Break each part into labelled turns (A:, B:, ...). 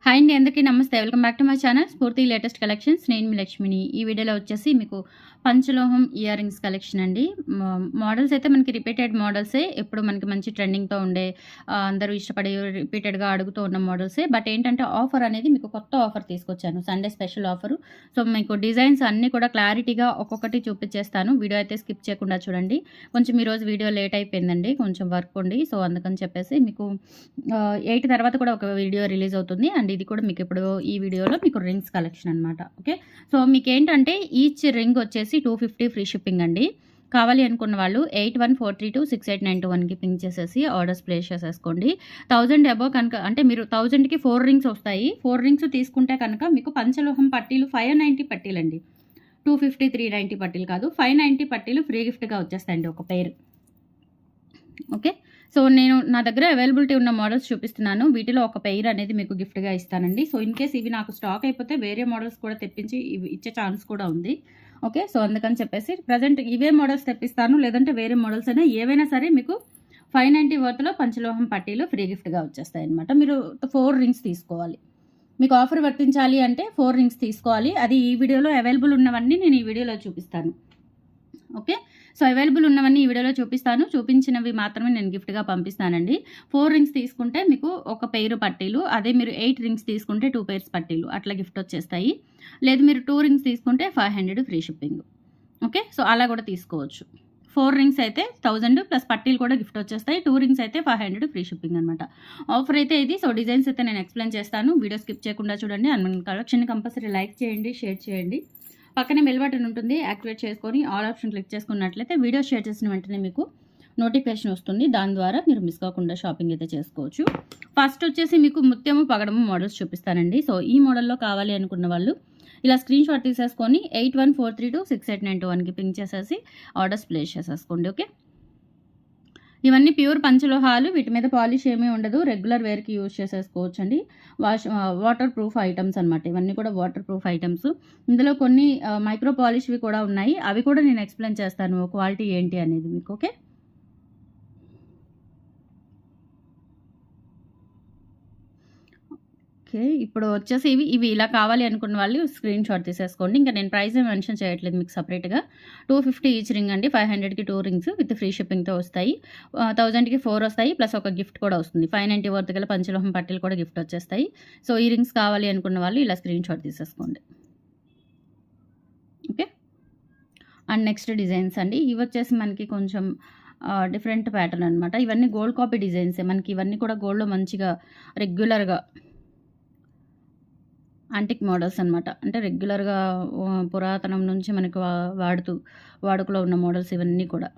A: Hi అండి, అందరికీ నమస్తే. Welcome back to my channel స్ఫూర్తి లేటెస్ట్ కలెక్షన్స్. నేను మీ లక్ష్మిని. ఈ వీడియోలో వచ్చేసి మీకు పంచలోహం ఇయర్ రింగ్స్ కలెక్షన్ అండి. మోడల్స్ అయితే మనకి రిపీటెడ్ మోడల్సే, ఎప్పుడు మనకి మంచి ట్రెండింగ్తో ఉండే అందరూ ఇష్టపడి రిపీటెడ్గా అడుగుతూ ఉన్న మోడల్సే. బట్ ఏంటంటే ఆఫర్ అనేది మీకు కొత్త ఆఫర్ తీసుకొచ్చాను, సండే స్పెషల్ ఆఫరు. సో మీకు డిజైన్స్ అన్నీ కూడా క్లారిటీగా ఒక్కొక్కటి చూపించేస్తాను. వీడియో అయితే స్కిప్ చేయకుండా చూడండి. కొంచెం ఈరోజు వీడియో లేట్ అయిపోయిందండి, కొంచెం వర్క్ ఉండి. సో అందుకని చెప్పేసి మీకు 8 తర్వాత కూడా ఒక వీడియో రిలీజ్ అవుతుంది. అండ్ ఇది కూడా మీకు ఇప్పుడు ఈ వీడియోలో మీకు రింగ్స్ కలెక్షన్ అనమాట. ఓకే, సో మీకు ఏంటంటే ఈచ్ రింగ్ వచ్చేసి 250 ఫ్రీ షిప్పింగ్ అండి. కావాలి అనుకున్న వాళ్ళు 8143268921కి పింక్ చేసేసి ఆర్డర్స్ ప్లేస్ చేసేసుకోండి. 1000 అబోవ్ కనుక అంటే మీరు 1000కి 4 రింగ్స్ వస్తాయి. 4 రింగ్స్ తీసుకుంటే కనుక మీకు పంచలోహం పట్టీలు 590 పట్టీలండి. 250 390 పట్టీలు కాదు, 590 పట్టీలు ఫ్రీ గిఫ్ట్గా వచ్చేస్తాయండి ఒక పేరు. ఓకే, సో నేను నా దగ్గర అవైలబిలిటీ ఉన్న మోడల్స్ చూపిస్తున్నాను. వీటిలో ఒక పెయిర్ అనేది మీకు గిఫ్ట్గా ఇస్తానండి. సో ఇన్ కేస్ ఇవి నాకు స్టాక్ అయిపోతే వేరే మోడల్స్ కూడా తెప్పించి ఇవి ఇచ్చే ఛాన్స్ కూడా ఉంది. ఓకే, సో అందుకని చెప్పేసి ప్రజెంట్ ఇవే మోడల్స్ తెప్పిస్తాను, లేదంటే వేరే మోడల్స్ అయినా ఏవైనా సరే మీకు 590 వర్త్లో పంచలోహం పట్టీలు ఫ్రీ గిఫ్ట్గా వచ్చేస్తాయి అనమాట. మీరు 4 రింగ్స్ తీసుకోవాలి. మీకు ఆఫర్ వర్తించాలి అంటే 4 రింగ్స్ తీసుకోవాలి. అది ఈ వీడియోలో అవైలబుల్ ఉన్నవన్నీ నేను ఈ వీడియోలో చూపిస్తాను. ఓకే, సో అవైలబుల్ ఉన్నవన్నీ ఈ వీడియోలో చూపిస్తాను. చూపించినవి మాత్రమే నేను గిఫ్ట్గా పంపిస్తానండి. 4 రింగ్స్ తీసుకుంటే మీకు ఒక పెయిర్ పట్టీలు, అదే మీరు 8 రింగ్స్ తీసుకుంటే 2 పెయిర్స్ పట్టీలు అట్లా గిఫ్ట్ వచ్చేస్తాయి. లేదు మీరు 2 రింగ్స్ తీసుకుంటే 500 ఫ్రీ షిప్పింగ్. ఓకే, సో అలా కూడా తీసుకోవచ్చు. 4 రింగ్స్ అయితే 1000 ప్లస్ పట్టీలు కూడా గిఫ్ట్ వచ్చేస్తాయి. 2 రింగ్స్ అయితే 500 ఫ్రీ షిప్పింగ్ అనమాట. ఆఫర్ అయితే ఇది. సో డిజైన్స్ అయితే నేను ఎక్స్ప్లెయిన్ చేస్తాను, వీడియో స్కిప్ చేయకుండా చూడండి. అండ్ మన కలెక్షన్ కంపల్సరీ లైక్ చేయండి, షేర్ చేయండి. పక్కనే బెల్ బటన్ ఉంటుంది, యాక్టివేట్ చేసుకొని ఆల్ ఆప్షన్ క్లిక్ చేసుకున్నట్లయితే వీడియో షేర్ చేసిన వెంటనే మీకు నోటిఫికేషన్ వస్తుంది. దాని ద్వారా మీరు మిస్ కాకుండా షాపింగ్ అయితే చేసుకోవచ్చు. ఫస్ట్ వచ్చేసి మీకు ముత్యము పగడము మోడల్స్ చూపిస్తానండి. సో ఈ మోడల్లో కావాలి అనుకున్న వాళ్ళు ఇలా స్క్రీన్ షాట్ తీసేసుకొని 8143268921కి పింక్ చేసేసి ఆర్డర్స్ ప్లేస్ చేసేసుకోండి. ఓకే, ఇవన్నీ ప్యూర్ పంచలోహాలు, వీటి మీద పాలిష్ ఏమీ ఉండదు, రెగ్యులర్ వేర్కి యూజ్ చేసేసుకోవచ్చు అండి. వాటర్ ప్రూఫ్ ఐటమ్స్ అనమాట. ఇవన్నీ కూడా వాటర్ ప్రూఫ్ ఐటమ్స్. ఇందులో కొన్ని మైక్రో పాలిష్వి కూడా ఉన్నాయి, అవి కూడా నేను ఎక్స్ప్లెయిన్ చేస్తాను క్వాలిటీ ఏంటి అనేది మీకు. ఓకే, ఓకే, ఇప్పుడు వచ్చేసి ఇవి ఇలా కావాలి అనుకున్న వాళ్ళు స్క్రీన్ షాట్ తీసేసుకోండి. ఇంకా నేను ప్రైస్ మెన్షన్ చేయట్లేదు మీకు సపరేట్గా. 250 ఈచ్ రింగ్ అండి. 500కి 2 రింగ్స్ విత్ ఫ్రీ షిప్పింగ్తో వస్తాయి. 1000కి 4 వస్తాయి, ప్లస్ ఒక గిఫ్ట్ కూడా వస్తుంది. 590 వర్త్ గల పంచలోహం పట్టీలు కూడా గిఫ్ట్ వచ్చేస్తాయి. సో ఈ రింగ్స్ కావాలి అనుకున్న వాళ్ళు ఇలా స్క్రీన్ షాట్ తీసేసుకోండి. ఓకే, అండ్ నెక్స్ట్ డిజైన్స్ అండి. ఇవి వచ్చేసి మనకి కొంచెం డిఫరెంట్ ప్యాటర్న్ అనమాట. ఇవన్నీ గోల్డ్ కాపీ డిజైన్సే మనకి. ఇవన్నీ కూడా గోల్డ్లో మంచిగా రెగ్యులర్గా యాంటిక్ మోడల్స్ అనమాట. అంటే రెగ్యులర్గా పురాతనం నుంచి మనకు వాడుకలో ఉన్న మోడల్స్ ఇవన్నీ కూడా.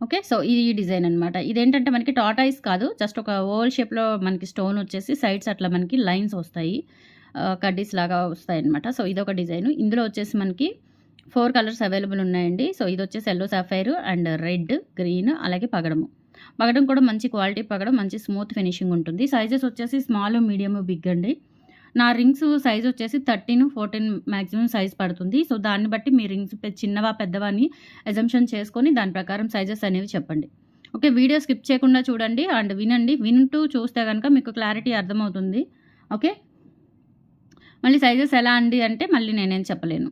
A: ఓకే, సో ఈ డిజైన్ అనమాట. ఇదేంటంటే మనకి టాటాయిస్ కాదు, జస్ట్ ఒక ఓవల్ షేప్లో మనకి స్టోన్ వచ్చేసి సైడ్స్ అట్లా మనకి లైన్స్ వస్తాయి, కడ్డీస్ లాగా వస్తాయి అనమాట. సో ఇదొక డిజైన్. ఇందులో వచ్చేసి మనకి 4 కలర్స్ అవైలబుల్ ఉన్నాయండి. సో ఇది వచ్చేసి yellow sapphire and red, green, అలాగే పగడము. పగడం కూడా మంచి క్వాలిటీ పగడం, మంచి స్మూత్ ఫినిషింగ్ ఉంటుంది. సైజెస్ వచ్చేసి స్మాల్, మీడియం, బిగ్ అండి. నా రింగ్స్ సైజ్ వచ్చేసి 13, 14 మ్యాక్సిమం సైజ్ పడుతుంది. సో దాన్ని బట్టి మీ రింగ్స్ చిన్నవా పెద్దవా అని అజంప్షన్ చేసుకొని దాని ప్రకారం సైజెస్ అనేవి చెప్పండి. ఓకే, వీడియో స్కిప్ చేయకుండా చూడండి అండ్ వినండి. వింటూ చూస్తే కనుక మీకు క్లారిటీ అర్థమవుతుంది. ఓకే, మళ్ళీ సైజెస్ ఎలా అండి అంటే మళ్ళీ నేనేం చెప్పలేను.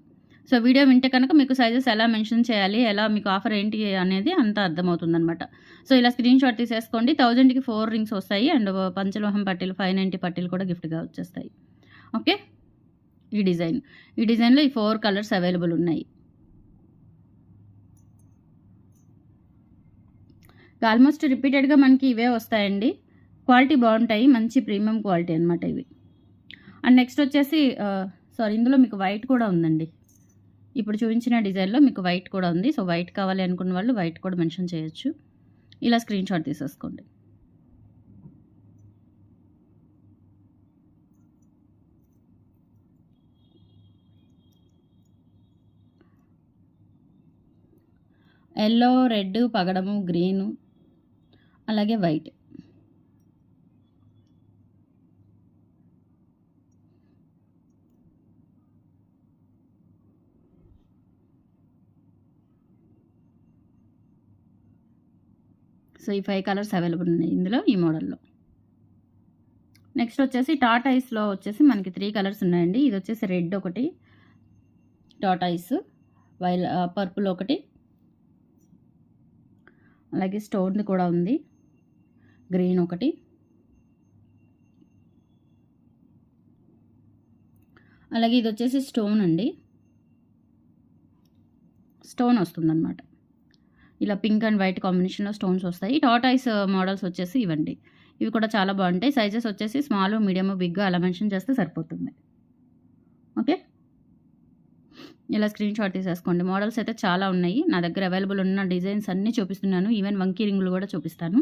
A: సో వీడియో వింటే కనుక మీకు సైజెస్ ఎలా మెన్షన్ చేయాలి, ఎలా మీకు ఆఫర్ ఏంటి అనేది అంతా అర్థమవుతుంది అనమాట. సో ఇలా స్క్రీన్ షాట్ తీసేసుకోండి. 1000కి 4 రింగ్స్ వస్తాయి అండ్ పంచలోహం పట్టీలు 590 పట్టీలు కూడా గిఫ్ట్గా వచ్చేస్తాయి. ఓకే, ఈ డిజైన్లో ఈ 4 కలర్స్ అవైలబుల్ ఉన్నాయి. ఆల్మోస్ట్ రిపీటెడ్గా మనకి ఇవే వస్తాయండి. క్వాలిటీ బాగుంటాయి, మంచి ప్రీమియం క్వాలిటీ అనమాట ఇవి. అండ్ నెక్స్ట్ వచ్చేసి ఇందులో మీకు వైట్ కూడా ఉందండి. ఇప్పుడు చూపించిన డిజైన్లో మీకు వైట్ కూడా ఉంది. సో వైట్ కావాలి అనుకున్న వాళ్ళు వైట్ కూడా మెన్షన్ చేయొచ్చు. ఇలా స్క్రీన్ షాట్ తీసేసుకోండి. ఎల్లో, రెడ్, పగడము, గ్రీను, అలాగే వైట్. సో ఈ 5 కలర్స్ అవైలబుల్ ఉన్నాయి ఇందులో, ఈ మోడల్లో. నెక్స్ట్ వచ్చేసి టాటాయిస్లో వచ్చేసి మనకి 3 కలర్స్ ఉన్నాయండి. ఇది వచ్చేసి రెడ్ ఒకటి, టాటాయిస్, పర్పుల్ ఒకటి, అలాగే స్టోన్ది కూడా ఉంది, గ్రీన్ ఒకటి, అలాగే ఇది వచ్చేసి స్టోన్ అండి, స్టోన్ వస్తుందన్నమాట. ఇలా పింక్ అండ్ వైట్ కాంబినేషన్లో స్టోన్స్ వస్తాయి. టాటాయిస్ మోడల్స్ వచ్చేసి ఇవ్వండి. ఇవి కూడా చాలా బాగుంటాయి. సైజెస్ వచ్చేసి స్మాల్, మీడియం, బిగ్ అలా మెన్షన్ చేస్తే సరిపోతుంది. ఓకే, ఇలా స్క్రీన్ షాట్ తీసేసుకోండి. మోడల్స్ అయితే చాలా ఉన్నాయి నా దగ్గర. అవైలబుల్ ఉన్న డిజైన్స్ అన్నీ చూపిస్తున్నాను. ఈవెన్ వంకీ రింగులు కూడా చూపిస్తాను.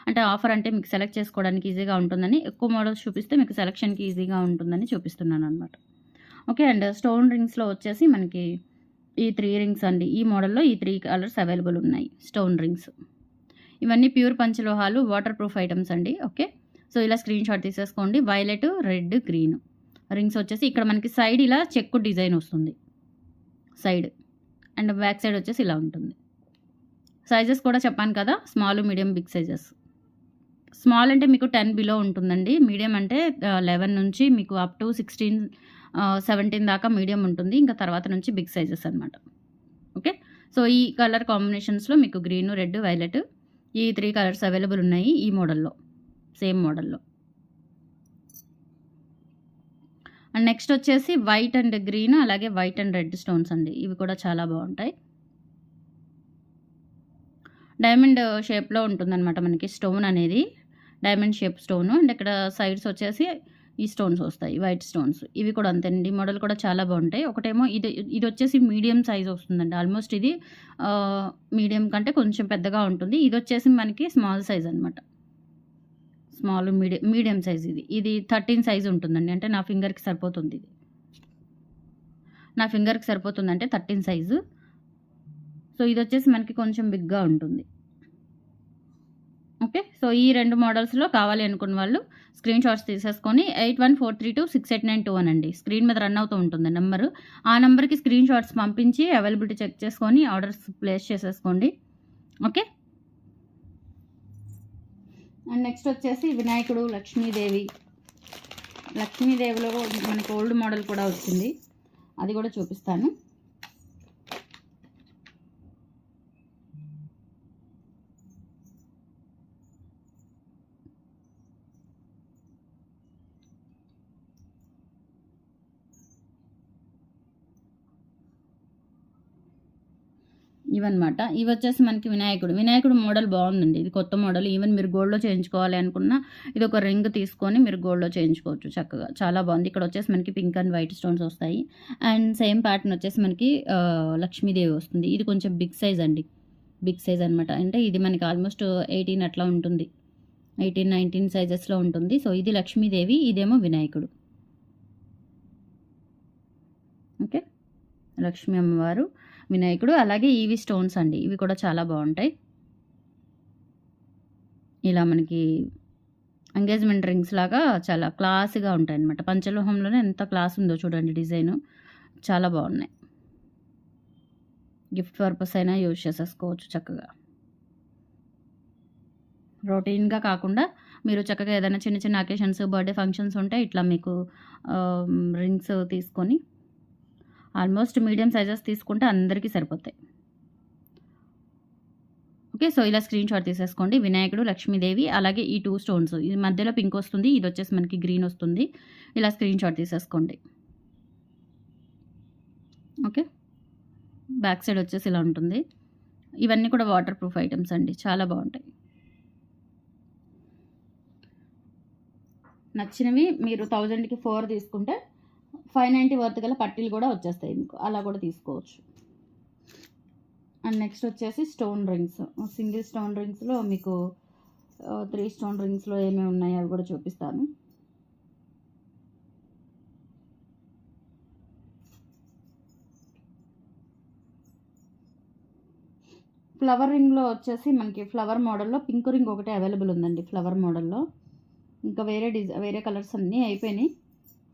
A: అంటే ఆఫర్ అంటే మీకు సెలెక్ట్ చేసుకోవడానికి ఈజీగా ఉంటుందని, ఎక్కువ మోడల్స్ చూపిస్తే మీకు సెలెక్షన్కి ఈజీగా ఉంటుందని చూపిస్తున్నాను అనమాట. ఓకే, అండ్ స్టోన్ రింగ్స్లో వచ్చేసి మనకి ఈ 3 రింగ్స్ అండి. ఈ మోడల్లో ఈ 3 కలర్స్ అవైలబుల్ ఉన్నాయి, స్టోన్ రింగ్స్. ఇవన్నీ ప్యూర్ పంచలోహాలు, వాటర్ ప్రూఫ్ ఐటమ్స్ అండి. ఓకే, సో ఇలా స్క్రీన్ షాట్ తీసేసుకోండి. వైలెట్, రెడ్, గ్రీన్ రింగ్స్ వచ్చేసి ఇక్కడ మనకి సైడ్ ఇలా చెక్కు డిజైన్ వస్తుంది సైడ్, అండ్ బ్యాక్ సైడ్ వచ్చేసి ఇలా ఉంటుంది. సైజెస్ కూడా చెప్పాను కదా, small, medium, big sizes. Small అంటే మీకు 10 బిలో ఉంటుందండి. మీడియం అంటే 11 నుంచి మీకు అప్ టు 16, 17 దాకా మీడియం ఉంటుంది. ఇంకా తర్వాత నుంచి బిగ్ సైజెస్ అనమాట. ఓకే, సో ఈ కలర్ కాంబినేషన్స్లో మీకు గ్రీన్, రెడ్, వైలెట్ ఈ 3 కలర్స్ అవైలబుల్ ఉన్నాయి ఈ మోడల్లో, సేమ్ మోడల్లో. అండ్ నెక్స్ట్ వచ్చేసి వైట్ అండ్ గ్రీన్, అలాగే వైట్ అండ్ రెడ్ స్టోన్స్ అండి. ఇవి కూడా చాలా బాగుంటాయి. డైమండ్ షేప్లో ఉంటుందన్నమాట మనకి స్టోన్ అనేది, డైమండ్ షేప్ స్టోన్. అండ్ ఇక్కడ సైడ్స్ వచ్చేసి ఈ స్టోన్స్ వస్తాయి, వైట్ స్టోన్స్. ఇవి కూడా అంతేనండి. మోడల్ కూడా చాలా బాగుంటాయి. ఒకటేమో ఇది వచ్చేసి మీడియం సైజ్ వస్తుందండి. ఆల్మోస్ట్ ఇది మీడియం కంటే కొంచెం పెద్దగా ఉంటుంది. ఇది వచ్చేసి మనకి స్మాల్ సైజ్ అనమాట. Small, medium size. ఇది 13 సైజ్ ఉంటుందండి. అంటే నా ఫింగర్కి సరిపోతుంది. ఇది నా ఫింగర్కి సరిపోతుందంటే 13 సైజు. సో ఇది వచ్చేసి మనకి కొంచెం బిగ్గా ఉంటుంది. ఓకే, సో ఈ 2 మోడల్స్లో కావాలి అనుకున్న వాళ్ళు స్క్రీన్ షాట్స్ తీసేసుకొని 8143268921 అండి. స్క్రీన్ మీద రన్ అవుతూ ఉంటుంది నెంబరు. ఆ నెంబర్కి స్క్రీన్ షాట్స్ పంపించి అవైలబిలిటీ చెక్ చేసుకొని ఆర్డర్స్ ప్లేస్ చేసేసుకోండి. ఓకే, అండ్ నెక్స్ట్ వచ్చేసి వినాయకుడు, లక్ష్మీదేవిలో మనకు ఓల్డ్ మోడల్ కూడా వచ్చింది, అది కూడా చూపిస్తాను. ఇవన్నమాట. ఇవి వచ్చేసి మనకి వినాయకుడు మోడల్ బాగుందండి. ఇది కొత్త మోడల్. ఈవెన్ మీరు గోల్డ్లో చేయించుకోవాలి అనుకున్నా ఇది ఒక రింగ్ తీసుకొని మీరు గోల్డ్లో చేయించుకోవచ్చు చక్కగా. చాలా బాగుంది. ఇక్కడ వచ్చేసి మనకి పింక్ అండ్ వైట్ స్టోన్స్ వస్తాయి. అండ్ సేమ్ ప్యాటర్న్ వచ్చేసి మనకి లక్ష్మీదేవి వస్తుంది. ఇది కొంచెం బిగ్ సైజ్ అండి, బిగ్ సైజ్ అనమాట. అంటే ఇది మనకి ఆల్మోస్ట్ 18 అట్లా ఉంటుంది, 18, 19 సైజెస్లో ఉంటుంది. సో ఇది లక్ష్మీదేవి, ఇదేమో వినాయకుడు. ఓకే, లక్ష్మీ అమ్మవారు, వినాయకుడు, అలాగే ఇవి స్టోన్స్ అండి. ఇవి కూడా చాలా బాగుంటాయి. ఇలా మనకి ఎంగేజ్మెంట్ రింగ్స్ లాగా చాలా క్లాస్గా ఉంటాయి అన్నమాట. పంచలోహంలోనే ఎంత క్లాస్ ఉందో చూడండి. డిజైను చాలా బాగున్నాయి. గిఫ్ట్ పర్పస్ అయినా యూజ్ చేసేసుకోవచ్చు చక్కగా. రొటీన్గా కాకుండా మీరు చక్కగా ఏదైనా చిన్న చిన్న అకేషన్స్, బర్త్డే ఫంక్షన్స్ ఉంటే ఇట్లా మీకు రింగ్స్ తీసుకొని ఆల్మోస్ట్ మీడియం సైజెస్ తీసుకుంటే అందరికీ సరిపోతాయి. ఓకే, సో ఇలా స్క్రీన్ షాట్ తీసేసుకోండి. వినాయకుడు, లక్ష్మీదేవి, అలాగే ఈ 2 స్టోన్స్. ఇది మధ్యలో పింక్ వస్తుంది, ఇది వచ్చేసి మనకి గ్రీన్ వస్తుంది. ఇలా స్క్రీన్ షాట్ తీసేసుకోండి. ఓకే, బ్యాక్ సైడ్ వచ్చేసి ఇలా ఉంటుంది. ఇవన్నీ కూడా వాటర్ ప్రూఫ్ ఐటమ్స్ అండి, చాలా బాగుంటాయి. నచ్చినవి మీరు 1000కి 4 తీసుకుంటే 590 వర్త్ గల పట్టీలు కూడా వచ్చేస్తాయి మీకు, అలా కూడా తీసుకోవచ్చు. అండ్ నెక్స్ట్ వచ్చేసి స్టోన్ రింగ్స్. సింగిల్ స్టోన్ రింగ్స్లో మీకు 3 స్టోన్ రింగ్స్లో ఏమేమి ఉన్నాయో అవి కూడా చూపిస్తాను. ఫ్లవర్ రింగ్లో వచ్చేసి మనకి ఫ్లవర్ మోడల్లో పింక్ రింగ్ ఒకటే అవైలబుల్ ఉందండి. ఫ్లవర్ మోడల్లో ఇంకా వేరే కలర్స్ అన్నీ అయిపోయినాయి.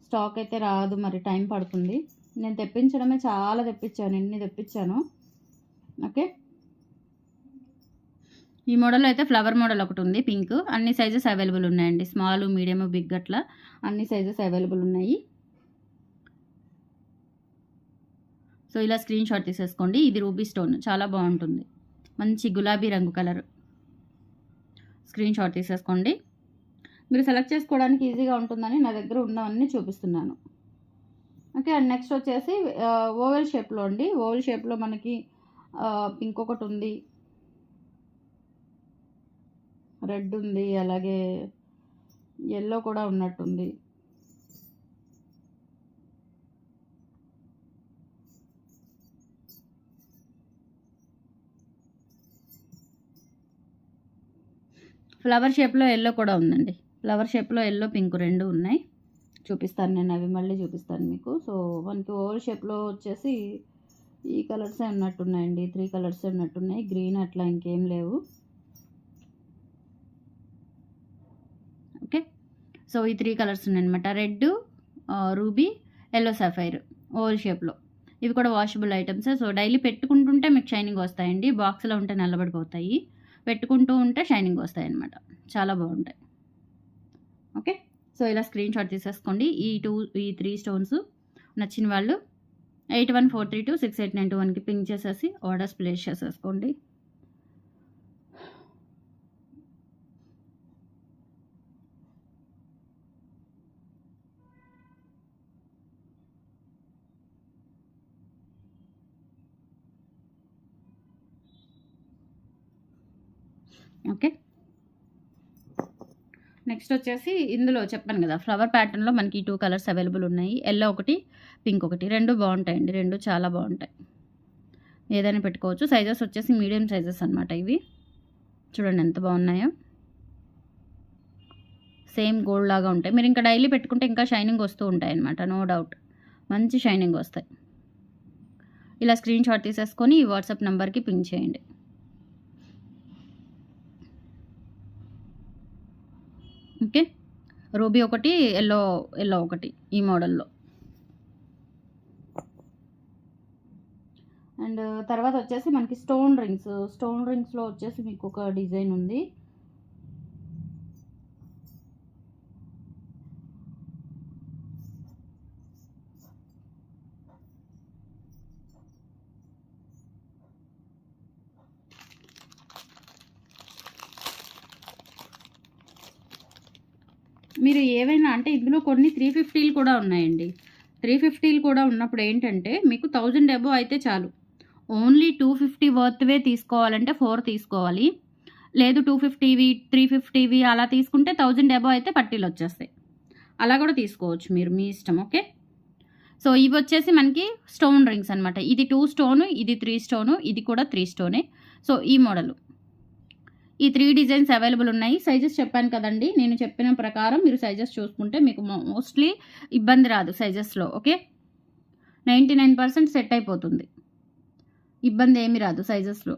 A: స్టాక్ అయితే రాదు, మరి టైం పడుతుంది. నేను తెప్పించడమే చాలా తెప్పించాను, ఎన్ని తెప్పించాను. ఓకే, ఈ మోడల్లో అయితే ఫ్లవర్ మోడల్ ఒకటి ఉంది పింక్. అన్ని సైజెస్ అవైలబుల్ ఉన్నాయండి. స్మాల్, మీడియం, బిగ్ అట్లా అన్ని సైజెస్ అవైలబుల్ ఉన్నాయి. సో ఇలా స్క్రీన్ షాట్ తీసేసుకోండి. ఇది రూబీ స్టోన్, చాలా బాగుంటుంది. మంచి గులాబీ రంగు కలర్. స్క్రీన్ షాట్ తీసేసుకోండి. మీరు సెలెక్ట్ చేసుకోవడానికి ఈజీగా ఉంటుందని నా దగ్గర ఉన్నవన్నీ చూపిస్తున్నాను. ఓకే. అండ్ నెక్స్ట్ వచ్చేసి ఓవెల్ షేప్లో అండి. ఓవెల్ షేప్లో మనకి పింక్ ఒకటి ఉంది, రెడ్ ఉంది, అలాగే ఎల్లో కూడా ఉన్నట్టుంది. ఫ్లవర్ షేప్లో ఎల్లో కూడా ఉందండి. ఫ్లవర్ షేప్లో ఎల్లో, పింక్ రెండు ఉన్నాయి. చూపిస్తాను నేను, అవి మళ్ళీ చూపిస్తాను మీకు. సో మనకి ఓవల్ షేప్లో వచ్చేసి ఈ కలర్సే ఉన్నట్టున్నాయండి. 3 కలర్సే ఉన్నట్టున్నాయి. గ్రీన్ అట్లా ఇంకేం లేవు. ఓకే. సో ఈ 3 కలర్స్ ఉన్నాయన్నమాట. Red, ruby, yellow sapphire oval షేప్లో. ఇవి కూడా వాషబుల్ ఐటమ్స్. సో డైలీ పెట్టుకుంటుంటే మీకు షైనింగ్ వస్తాయండి. బాక్స్లో ఉంటే నల్లబడిపోతాయి. పెట్టుకుంటూ ఉంటే షైనింగ్ వస్తాయి అన్నమాట. చాలా బాగుంటాయి. ఓకే. సో ఇలా స్క్రీన్ షాట్ తీసేసుకోండి. ఈ 3 స్టోన్స్ నచ్చిన వాళ్ళు 8143268921కి పింక్ చేసేసి ఆర్డర్స్ ప్లేస్ చేసేసుకోండి. ఓకే. నెక్స్ట్ వచ్చేసి ఇందులో చెప్పాను కదా, ఫ్లవర్ ప్యాటర్న్లో మనకి 2 కలర్స్ అవైలబుల్ ఉన్నాయి. ఎల్లో ఒకటి, పింక్ ఒకటి. రెండు బాగుంటాయండి. రెండు చాలా బాగుంటాయి. ఏదైనా పెట్టుకోవచ్చు. సైజెస్ వచ్చేసి మీడియం సైజెస్ అనమాట ఇవి. చూడండి ఎంత బాగున్నాయో. సేమ్ గోల్డ్ లాగా ఉంటాయి. మీరు ఇంకా డైలీ పెట్టుకుంటే ఇంకా షైనింగ్ వస్తూ ఉంటాయి అనమాట. నో డౌట్ మంచి షైనింగ్ వస్తాయి. ఇలా స్క్రీన్ షాట్ తీసేసుకొని ఈ వాట్సాప్ నెంబర్కి పింక్ చేయండి. ఓకే. రూబీ ఒకటి, ఎల్లో ఒకటి ఈ మోడల్లో. అండ్ తర్వాత వచ్చేసి మనకి స్టోన్ రింగ్స్లో వచ్చేసి మీకు ఒక డిజైన్ ఉంది. మీరు ఏవైనా అంటే ఇందులో కొన్ని 350లు కూడా ఉన్నాయండి. 350లు కూడా ఉన్నప్పుడు ఏంటంటే మీకు 1000 అబోవ్ అయితే చాలు. ఓన్లీ 250 వర్త్వే తీసుకోవాలంటే 4 తీసుకోవాలి. లేదు 250వి 350వి అలా తీసుకుంటే 1000 అబోవ్ అయితే పట్టీలు వచ్చేస్తాయి. అలా కూడా తీసుకోవచ్చు మీరు, మీ ఇష్టం. ఓకే. సో ఇవి వచ్చేసి మనకి స్టోన్ రింగ్స్ అనమాట. ఇది 2 స్టోను, ఇది 3 స్టోను, ఇది కూడా 3 స్టోనే. సో ఈ మోడలు ఈ 3 డిజైన్స్ అవైలబుల్ ఉన్నాయి. సైజెస్ చెప్పాను కదండి. నేను చెప్పిన ప్రకారం మీరు సైజెస్ చూసుకుంటే మీకు మోస్ట్లీ ఇబ్బంది రాదు సైజెస్లో. ఓకే. 99% సెట్ అయిపోతుంది. ఇబ్బంది ఏమి రాదు సైజెస్లో.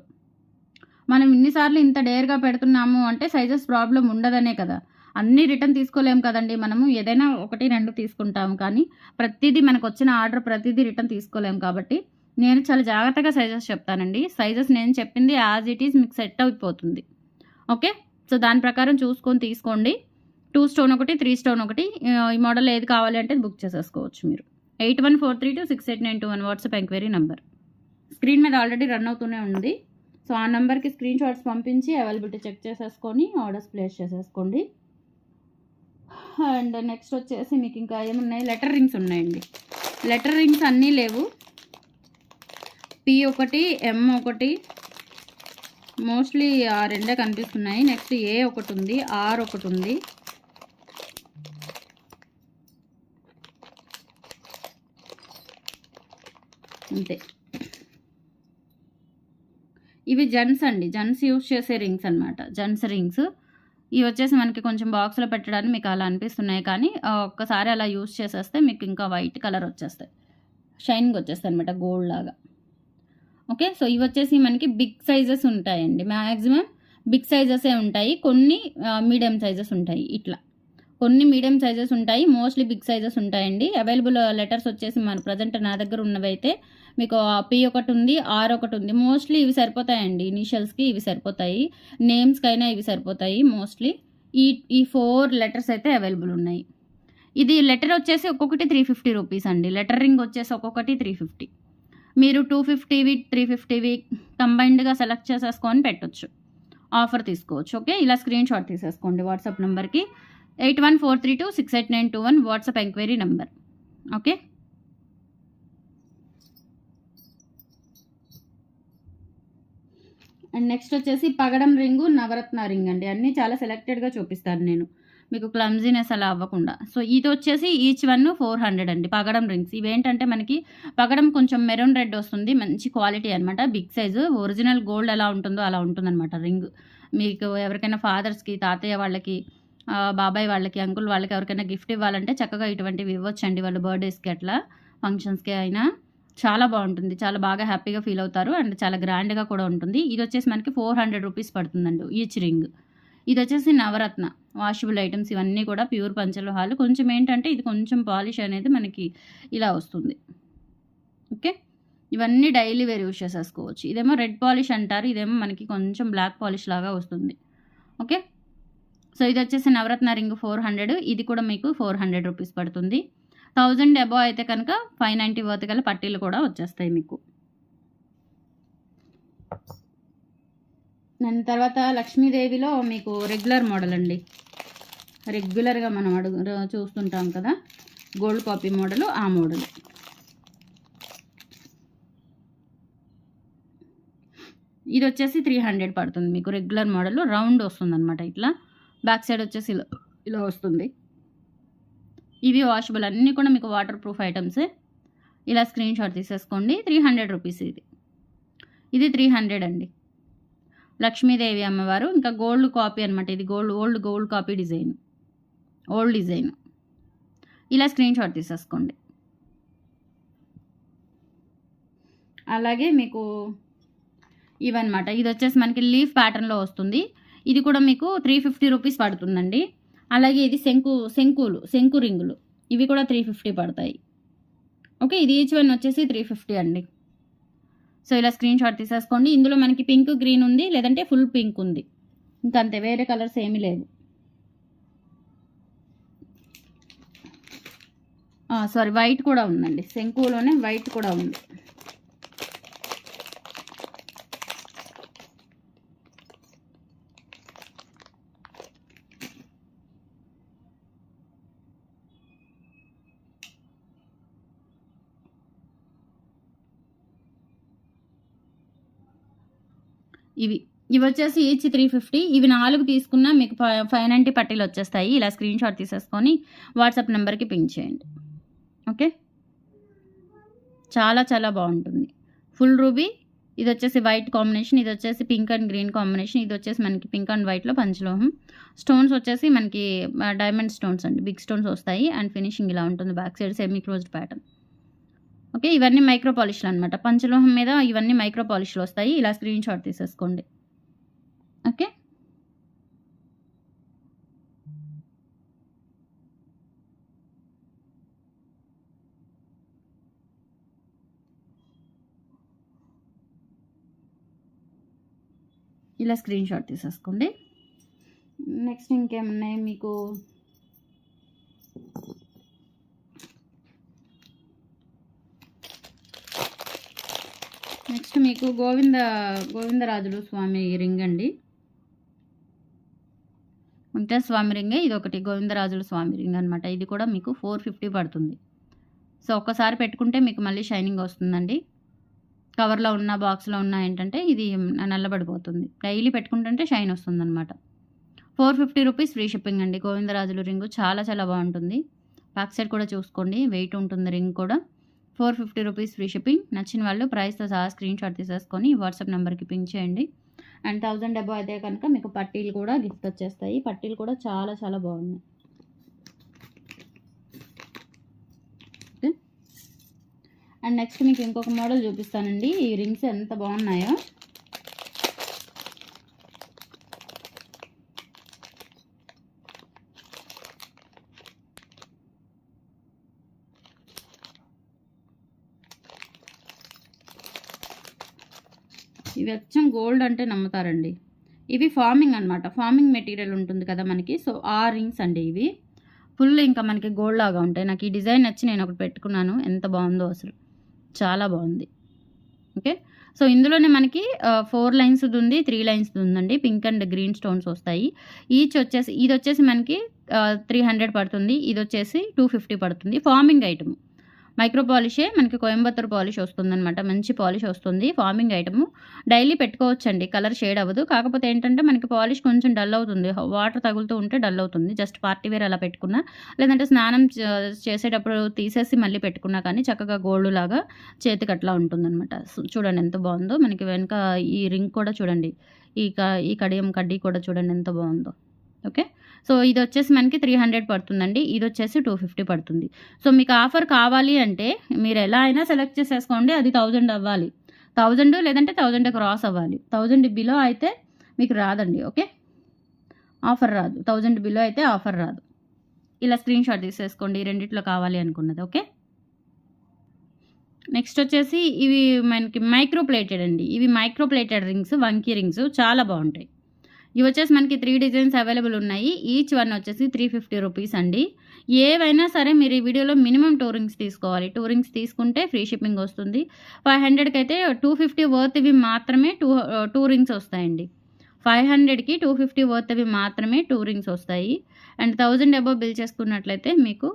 A: మనం ఇన్నిసార్లు ఇంత డేర్గా పెడుతున్నాము అంటే సైజెస్ ప్రాబ్లం ఉండదనే కదా. అన్నీ రిటర్న్ తీసుకోలేము కదండి. మనము ఏదైనా 1, 2 తీసుకుంటాము, కానీ ప్రతిదీ మనకు వచ్చిన ఆర్డర్ ప్రతిదీ రిటర్న్ తీసుకోలేము. కాబట్టి నేను చాలా జాగ్రత్తగా సైజెస్ చెప్తానండి. సైజెస్ నేను చెప్పింది యాజ్ ఇట్ ఈజ్ మీకు సెట్ అయిపోతుంది. ఓకే. సో దాని ప్రకారం చూసుకొని తీసుకోండి. 2 స్టోన్ ఒకటి, 3 స్టోన్ ఒకటి. ఈ మోడల్ ఏది కావాలి అంటే బుక్ చేసేసుకోవచ్చు మీరు. 8143268921 వాట్సాప్ ఎంక్వైరీ నెంబర్. స్క్రీన్ మీద ఆల్రెడీ రన్ అవుతూనే ఉంది. సో ఆ నెంబర్కి స్క్రీన్ షాట్స్ పంపించి అవైలబిలిటీ చెక్ చేసేసుకొని ఆర్డర్స్ ప్లేస్ చేసేసుకోండి. అండ్ నెక్స్ట్ వచ్చేసి మీకు ఇంకా ఏమున్నాయి, లెటర్ రింగ్స్ ఉన్నాయండి. లెటర్ రింగ్స్ అన్నీ లేవు. P ఒకటి, M ఒకటి, మోస్ట్లీ ఆ రెండే కనిపిస్తున్నాయి. నెక్స్ట్ A ఒకటి ఉంది, R ఒకటి ఉంది. అంతే. ఇవి జెంట్స్ అండి. జెంట్స్ యూజ్ చేసే రింగ్స్ అనమాట. జెంట్స్ రింగ్స్ ఇవి వచ్చేసి మనకి కొంచెం బాక్స్లో పెట్టడానికి మీకు అలా అనిపిస్తున్నాయి, కానీ ఒక్కసారి అలా యూజ్ చేసేస్తే మీకు ఇంకా వైట్ కలర్ వచ్చేస్తాయి, షైనింగ్ వచ్చేస్తాయి అనమాట, గోల్డ్ లాగా. ఓకే. సో ఇవి వచ్చేసి మనకి బిగ్ సైజెస్ ఉంటాయండి. మ్యాక్సిమం బిగ్ సైజెసే ఉంటాయి. కొన్ని మీడియం సైజెస్ ఉంటాయి. ఇట్లా కొన్ని మీడియం సైజెస్ ఉంటాయి, మోస్ట్లీ బిగ్ సైజెస్ ఉంటాయండి. అవైలబుల్ లెటర్స్ వచ్చేసి మన ప్రజెంట్ నా దగ్గర ఉన్నవైతే మీకు పి ఒకటి ఉంది, ఆర్ ఒకటి ఉంది. మోస్ట్లీ ఇవి సరిపోతాయండి, ఇనీషియల్స్కి ఇవి సరిపోతాయి, నేమ్స్కైనా ఇవి సరిపోతాయి. మోస్ట్లీ ఈ 4 లెటర్స్ అయితే అవైలబుల్ ఉన్నాయి. ఇది లెటర్ వచ్చేసి ఒక్కొక్కటి 350 రూపీస్ అండి. లెటర్ రింగ్ వచ్చేసి ఒక్కొక్కటి 350. మీరు 250వి 350వి కంబైన్డ్గా సెలెక్ట్ చేసేసుకొని పెట్టొచ్చు, ఆఫర్ తీసుకోవచ్చు. ఓకే, ఇలా స్క్రీన్ షాట్ తీసేసుకోండి. వాట్సాప్ నెంబర్కి 8143268921 WhatsApp enquiry number. Okay, and next వచ్చేసి పగడం రింగు, నవరత్న రింగ్ అండి. అన్నీ చాలా సెలెక్టెడ్గా చూపిస్తాను నేను, మీకు క్లమ్జీనెస్ అలా అవ్వకుండా. సో ఇది వచ్చేసి ఈచ్ వన్ 400 అండి. పగడం రింగ్స్ ఇవేంటంటే మనకి పగడం కొంచెం మెరూన్ రెడ్ వస్తుంది, మంచి క్వాలిటీ అనమాట, బిగ్ సైజు. ఒరిజినల్ గోల్డ్ ఎలా ఉంటుందో అలా ఉంటుందన్నమాట రింగ్. మీకు ఎవరికైనా ఫాదర్స్కి, తాతయ్య వాళ్ళకి, బాబాయ్ వాళ్ళకి, అంకుల్ వాళ్ళకి ఎవరికైనా గిఫ్ట్ ఇవ్వాలంటే చక్కగా ఇటువంటివి ఇవ్వచ్చండి. వాళ్ళ బర్త్డేస్కి అట్లా ఫంక్షన్స్కి అయినా చాలా బాగుంటుంది, చాలా బాగా హ్యాపీగా ఫీల్ అవుతారు. అండ్ చాలా గ్రాండ్గా కూడా ఉంటుంది. ఇది వచ్చేసి మనకి 400 రూపీస్ పడుతుందండి ఈచ్ రింగ్. ఇది వచ్చేసి నవరత్న వాషబుల్ ఐటమ్స్. ఇవన్నీ కూడా ప్యూర్ పంచలోహాలు. కొంచెం ఏంటంటే ఇది కొంచెం పాలిష్ అనేది మనకి ఇలా వస్తుంది. ఓకే, ఇవన్నీ డైలీ వేర్ యూస్ చేసేసుకోవచ్చు. ఇదేమో రెడ్ పాలిష్ అంటారు, ఇదేమో మనకి కొంచెం బ్లాక్ పాలిష్ లాగా వస్తుంది. ఓకే, సో ఇది వచ్చేసి నవరత్న రింగ్ 400. ఇది కూడా మీకు 400 రూపీస్ పడుతుంది. 1000 అబోవ్ అయితే కనుక 590 వర్త్ గల పట్టీలు కూడా వచ్చేస్తాయి మీకు. దాని తర్వాత లక్ష్మీదేవిలో మీకు రెగ్యులర్ మోడల్ అండి. రెగ్యులర్గా మనం చూస్తుంటాం కదా, గోల్డ్ కాపీ మోడలు, ఆ మోడల్. ఇది వచ్చేసి 300 పడుతుంది మీకు. రెగ్యులర్ మోడల్ రౌండ్ వస్తుంది అనమాట. ఇట్లా బ్యాక్ సైడ్ వచ్చేసి ఇలా వస్తుంది. ఇవి వాషబుల్, అన్నీ కూడా మీకు వాటర్ ప్రూఫ్ ఐటమ్సే. ఇలా స్క్రీన్ షాట్ తీసేసుకోండి. 300 రూపీస్ ఇది 300 అండి. లక్ష్మీదేవి అమ్మవారు, ఇంకా గోల్డ్ కాపీ అనమాట. ఇది old gold copy design, old design. ఇలా స్క్రీన్ షాట్ తీసేసుకోండి. అలాగే మీకు ఇవన్నమాట. ఇది వచ్చేసి మనకి లీఫ్ ప్యాటర్న్లో వస్తుంది. ఇది కూడా మీకు 350 రూపీస్ పడుతుందండి. అలాగే ఇది శంకు రింగులు, ఇవి కూడా 350 పడతాయి. ఓకే, ఇది ఈచ్ వన్ వచ్చేసి 350 అండి. సో ఇలా స్క్రీన్ షాట్ తీసేసుకోండి. ఇందులో మనకి పింక్, గ్రీన్ ఉంది, లేదంటే ఫుల్ పింక్ ఉంది, ఇంకంతే, వేరే కలర్స్ ఏమీ లేవు. సారీ, వైట్ కూడా ఉందండి. శంకులోనే వైట్ కూడా ఉంది. ఇవి వచ్చేసి ఈచ్ 350. ఇవి 4 తీసుకున్నా మీకు 590 పట్టీలు వచ్చేస్తాయి. ఇలా స్క్రీన్ షాట్ తీసేసుకొని వాట్సాప్ నెంబర్కి పింక్ చేయండి. ఓకే, చాలా చాలా బాగుంటుంది. ఫుల్ రూబీ, ఇది వచ్చేసి వైట్ కాంబినేషన్, ఇది వచ్చేసి పింక్ అండ్ గ్రీన్ కాంబినేషన్. ఇది వచ్చేసి మనకి పింక్ అండ్ వైట్లో పంచలోహం. స్టోన్స్ వచ్చేసి మనకి డైమండ్ స్టోన్స్ అండి, బిగ్ స్టోన్స్ వస్తాయి. అండ్ ఫినిషింగ్ ఇలా ఉంటుంది. Back side semi closed pattern. Okay, ఇవన్నీ మైక్రో పాలిష్లు అనమాట. పంచలోహం మీద ఇవన్నీ మైక్రో పాలిష్లు వస్తాయి. ఇలా స్క్రీన్ షాట్ తీసేసుకోండి. ఓకే, ఇలా స్క్రీన్ షాట్ తీసేసుకోండి. నెక్స్ట్ ఇంకేమున్నాయి మీకు, నెక్స్ట్ మీకు గోవిందరాజులు స్వామి రింగ్ అండి. వెంకటేశ్వర స్వామి రింగే ఇది ఒకటి, గోవిందరాజుల స్వామి రింగ్ అనమాట. ఇది కూడా మీకు 450 పడుతుంది. సో ఒక్కసారి పెట్టుకుంటే మీకు మళ్ళీ షైనింగ్ వస్తుందండి. కవర్లో ఉన్న, బాక్స్లో ఉన్న ఏంటంటే ఇది నల్లబడిపోతుంది. డైలీ పెట్టుకుంటుంటే షైన్ వస్తుంది అనమాట. 450 రూపీస్ ఫ్రీ షిప్పింగ్ అండి. గోవిందరాజుల రింగు చాలా చాలా బాగుంటుంది. బ్యాక్ సైడ్ కూడా చూసుకోండి, వెయిట్ ఉంటుంది రింగ్ కూడా. 450 రూపీస్ ఫ్రీ షిప్పింగ్. నచ్చిన వాళ్ళు ప్రైస్తో సహా స్క్రీన్ షాట్ తీసేసుకొని వాట్సాప్ నెంబర్కి పింక్ చేయండి. అండ్ 1000 అబోవ్ అయితే కనుక మీకు పట్టీలు కూడా గిఫ్ట్ వచ్చేస్తాయి. పట్టీలు కూడా చాలా చాలా బాగున్నాయి. అండ్ నెక్స్ట్ మీకు ఇంకొక మోడల్ చూపిస్తానండి. ఈ రింగ్స్ ఎంత బాగున్నాయో. ఇవి అచ్చం గోల్డ్ అంటే నమ్ముతారండి. ఇవి ఫార్మింగ్ అనమాట. ఫార్మింగ్ మెటీరియల్ ఉంటుంది కదా మనకి. సో ఆ రింగ్స్ అండి ఇవి. ఫుల్ ఇంకా మనకి గోల్డ్ లాగా ఉంటాయి. నాకు ఈ డిజైన్ నచ్చి నేను ఒకటి పెట్టుకున్నాను. ఎంత బాగుందో అసలు, చాలా బాగుంది. ఓకే, సో ఇందులోనే మనకి 4 లైన్స్ది ఉంది, 3 లైన్స్ది ఉందండి. పింక్ అండ్ గ్రీన్ స్టోన్స్ వస్తాయి. ఈచ్ వచ్చేసి ఇది వచ్చేసి మనకి 300 పడుతుంది. ఇది వచ్చేసి 250 పడుతుంది. ఫార్మింగ్ ఐటమ్, మైక్రో పాలిషే మనకి కోయంబత్తూర్ పాలిష్ వస్తుందన్నమాట. మంచి పాలిష్ వస్తుంది. ఫార్మింగ్ ఐటమ్ డైలీ పెట్టుకోవచ్చండి, కలర్ షేడ్ అవ్వదు. కాకపోతే ఏంటంటే మనకి పాలిష్ కొంచెం డల్ అవుతుంది, వాటర్ తగులుతూ ఉంటే డల్ అవుతుంది. జస్ట్ పార్టీ వేర్ అలా పెట్టుకున్నా, లేదంటే స్నానం చేసేటప్పుడు తీసేసి మళ్ళీ పెట్టుకున్నా కానీ చక్కగా గోల్డ్ లాగా చేతికి అట్లా ఉంటుందన్నమాట. చూడండి ఎంత బాగుందో. మనకి వెనక ఈ రింగ్ కూడా చూడండి, ఈ కడియం కడ్డీ కూడా చూడండి ఎంత బాగుందో. ఓకే, సో ఇది వచ్చేసి మనకి 300 పడుతుందండి. ఇది వచ్చేసి 250 పడుతుంది. సో మీకు ఆఫర్ కావాలి అంటే మీరు ఎలా అయినా సెలెక్ట్ చేసేసుకోండి. అది 1000 అవ్వాలి, 1000 లేదంటే 1000 క్రాస్ అవ్వాలి. 1000 బిలో అయితే మీకు రాదండి. ఓకే, ఆఫర్ రాదు. 1000 బిలో అయితే ఆఫర్ రాదు. ఇలా స్క్రీన్ షాట్ తీసేసుకోండి రెండిట్లో కావాలి అనుకున్నది. ఓకే, నెక్స్ట్ వచ్చేసి ఇవి మనకి మైక్రో ప్లేటెడ్ అండి. ఇవి మైక్రో ప్లేటెడ్ రింగ్స్, వంకీ రింగ్స్ చాలా బాగుంటాయి. ఇవి వచ్చేసి మనకి 3 డిజైన్స్ అవైలబుల్ ఉన్నాయి. ఈచ్ వన్ వచ్చేసి 350 రూపీస్ అండి. ఏవైనా సరే మీరు ఈ వీడియోలో మినిమం 2 రింగ్స్ తీసుకోవాలి. 2 రింగ్స్ తీసుకుంటే ఫ్రీ షిప్పింగ్ వస్తుంది. 500కి అయితే 250 వర్త్ ఇవి మాత్రమే 2 రింగ్స్ వస్తాయండి. 500కి 250 వర్త్ ఇవి మాత్రమే 2 రింగ్స్ వస్తాయి. అండ్ 1000 అబోవ్ బిల్ చేసుకున్నట్లయితే మీకు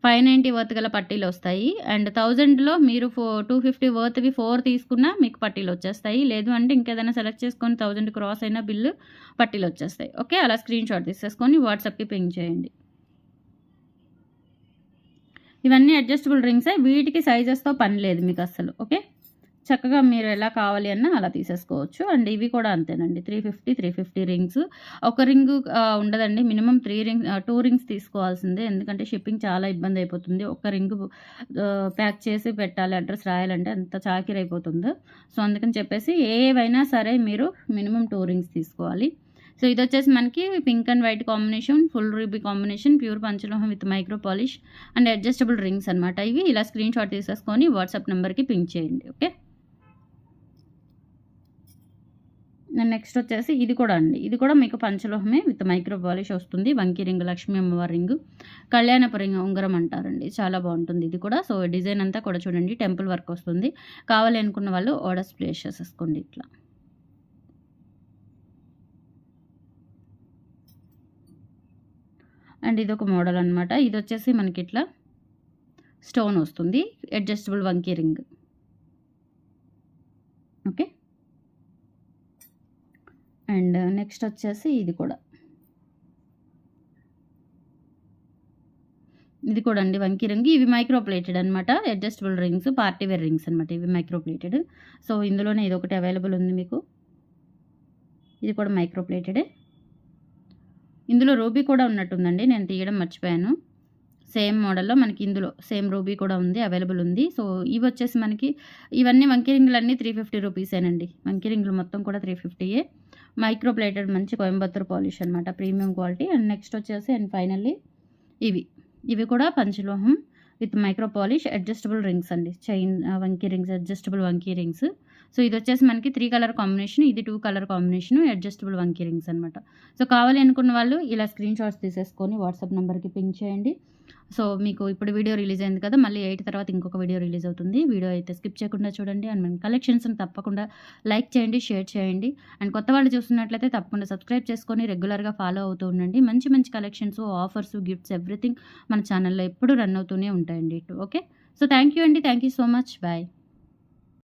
A: 590 వర్త్ గల పట్టీలు వస్తాయి. అండ్ 1000లో మీరు 250 వర్త్వి 4 తీసుకున్నా మీకు పట్టీలు వచ్చేస్తాయి. లేదు అంటే ఇంకేదైనా సెలెక్ట్ చేసుకొని 1000 క్రాస్ అయినా బిల్లు పట్టీలు వచ్చేస్తాయి. ఓకే, అలా స్క్రీన్ షాట్ తీసేసుకొని వాట్సాప్కి పింగ్ చేయండి. ఇవన్నీ అడ్జస్టబుల్ రింగ్సే, వీటికి సైజెస్తో పని లేదు మీకు అస్సలు. ఓకే, చక్కగా మీరు ఎలా కావాలి అన్నా అలా తీసేసుకోవచ్చు. అండ్ ఇవి కూడా అంతేనండి, 350 రింగ్స్. ఒక రింగు ఉండదండి, మినిమం 2 రింగ్స్ తీసుకోవాల్సిందే. ఎందుకంటే షిప్పింగ్ చాలా ఇబ్బంది అయిపోతుంది. ఒక రింగు ప్యాక్ చేసి పెట్టాలి, అడ్రస్ రాయాలంటే అంత చాకిరైపోతుందో. సో అందుకని చెప్పేసి ఏవైనా సరే మీరు మినిమం 2 రింగ్స్ తీసుకోవాలి. సో ఇది వచ్చేసి మనకి pink and white combination, full ruby combination, pure పంచలోహం with micro polish and adjustable rings అనమాట. ఇవి ఇలా స్క్రీన్ షాట్ తీసేసుకొని వాట్సాప్ నెంబర్కి పింక్ చేయండి. ఓకే, నెక్స్ట్ వచ్చేసి ఇది కూడా అండి. ఇది కూడా మీకు పంచలోహమే విత్ మైక్రో పాలిష్ వస్తుంది. వంకీ రింగ్, లక్ష్మీ అమ్మవారి రింగ్, కళ్యాణపు రింగ్ ఉంగరం అంటారండి. చాలా బాగుంటుంది ఇది కూడా. సో డిజైన్ అంతా కూడా చూడండి టెంపుల్ వర్క్ వస్తుంది. కావాలి అనుకున్న వాళ్ళు ఆర్డర్స్ ప్లేస్ చేసేసుకోండి ఇట్లా. అండ్ ఇది ఒక మోడల్ అనమాట. ఇది వచ్చేసి మనకి ఇట్లా స్టోన్ వస్తుంది, అడ్జస్టబుల్ వంకీ రింగ్. ఓకే, అండ్ నెక్స్ట్ వచ్చేసి ఇది కూడా అండి వంకీ రింగ్. ఇవి మైక్రో ప్లేటెడ్ అనమాట, adjustable rings, party wear rings అనమాట. ఇవి మైక్రో ప్లేటెడ్. సో ఇందులోనే ఇది ఒకటి అవైలబుల్ ఉంది మీకు. ఇది కూడా మైక్రో ప్లేటెడే. ఇందులో రూబీ కూడా ఉన్నట్టుందండి, నేను తీయడం మర్చిపోయాను. సేమ్ మోడల్లో మనకి ఇందులో సేమ్ రూబీ కూడా ఉంది, అవైలబుల్ ఉంది. సో ఇవి వచ్చేసి మనకి ఇవన్నీ వంకీ రింగులు అన్నీ 350 రూపీసేనండి. వంకీ రింగులు మొత్తం కూడా 350ఏ. మైక్రో ప్లేటెడ్ మంచి కోయంబత్తూర్ పాలిష్ అనమాట, ప్రీమియం క్వాలిటీ. అండ్ నెక్స్ట్ వచ్చేసి అండ్ ఫైనల్లీ ఇవి కూడా పంచలోహం with micro polish adjustable rings అండి. చైన్ వంకీ రింగ్స్, అడ్జస్టబుల్ వంకీ రింగ్స్. సో ఇది వచ్చేసి మనకి 3 కలర్ కాంబినేషన్, ఇది 2 కలర్ కాంబినేషన్, అడ్జస్టబుల్ వంకీ రింగ్స్ అనమాట. సో కావాలి అనుకున్న వాళ్ళు ఇలా స్క్రీన్ షాట్స్ తీసేసుకొని వాట్సాప్ నెంబర్కి పింక్ చేయండి. సో మీకు ఇప్పుడు వీడియో రిలీజ్ అయింది కదా, మళ్ళీ 8 తర్వాత ఇంకొక వీడియో రిలీజ్ అవుతుంది. వీడియో అయితే స్కిప్ చేయకుండా చూడండి. అండ్ మన కలెక్షన్స్ని తప్పకుండా లైక్ చేయండి, షేర్ చేయండి. అండ్ కొత్త వాళ్ళు చూస్తున్నట్లయితే తప్పకుండా సబ్స్క్రైబ్ చేసుకొని రెగ్యులర్గా ఫాలో అవుతూ ఉండండి. మంచి మంచి కలెక్షన్స్, ఆఫర్స్, గిఫ్ట్స్ ఎవ్రీథింగ్ మన ఛానల్లో ఎప్పుడు రన్ అవుతూనే ఉంటాయండి. ఓకే, సో థ్యాంక్ యూ అండి, thank you so much, bye.